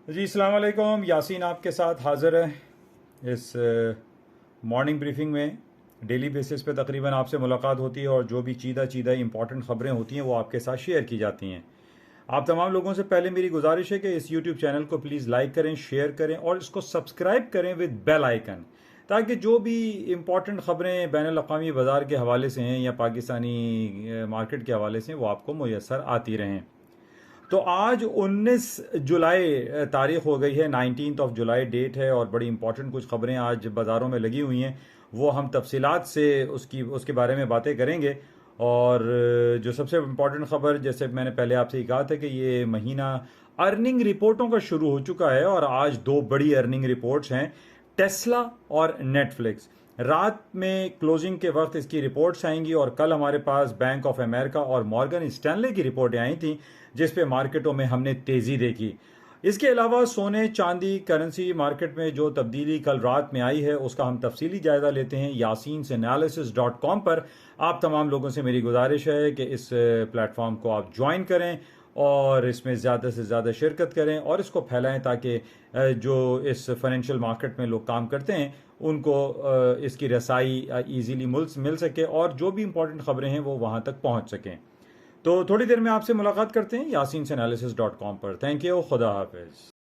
जी अस्सलाम वालेकुम। यासीन आपके साथ हाज़िर है इस मॉर्निंग ब्रीफिंग में। डेली बेसिस पे तकरीबन आपसे मुलाकात होती है और जो भी चीदा इंपॉर्टेंट ख़बरें होती हैं वो आपके साथ शेयर की जाती हैं। आप तमाम लोगों से पहले मेरी गुजारिश है कि इस यूट्यूब चैनल को प्लीज़ लाइक करें, शेयर करें और इसको सब्सक्राइब करें विद बेल आइकन, ताकि जो भी इम्पॉर्टेंट ख़बरें बैनुल अक़वामी बाज़ार के हवाले से हैं या पाकिस्तानी मार्केट के हवाले से हैं वो आपको मुयस्सर आती रहें। तो आज 19 जुलाई तारीख हो गई है, 19 ऑफ जुलाई डेट है और बड़ी इंपॉर्टेंट कुछ खबरें आज बाज़ारों में लगी हुई हैं। वो हम तफसीलात से उसके बारे में बातें करेंगे। और जो सबसे इम्पॉर्टेंट खबर, जैसे मैंने पहले आपसे ही कहा था कि ये महीना अर्निंग रिपोर्टों का शुरू हो चुका है और आज दो बड़ी अर्निंग रिपोर्ट्स हैं, टेस्ला और नेटफ्लिक्स। रात में क्लोजिंग के वक्त इसकी रिपोर्ट्स आएंगी और कल हमारे पास बैंक ऑफ अमेरिका और मॉर्गन स्टैनले की रिपोर्टें आई थी जिस पे मार्केटों में हमने तेजी देखी। इसके अलावा सोने चांदी करेंसी मार्केट में जो तब्दीली कल रात में आई है उसका हम तफसीली जायजा लेते हैं yasinseanalysis.com पर। आप तमाम लोगों से मेरी गुजारिश है कि इस प्लेटफॉर्म को आप ज्वाइन करें और इसमें ज़्यादा से ज़्यादा शिरकत करें और इसको फैलाएं ताकि जो इस फाइनेंशियल मार्केट में लोग काम करते हैं उनको इसकी रसाई ईजीली मिल सके और जो भी इंपॉर्टेंट खबरें हैं वो वहाँ तक पहुँच सकें। तो थोड़ी देर में आपसे मुलाकात करते हैं yasinseanalysis.com पर। थैंक यू, खुदा हाफिज।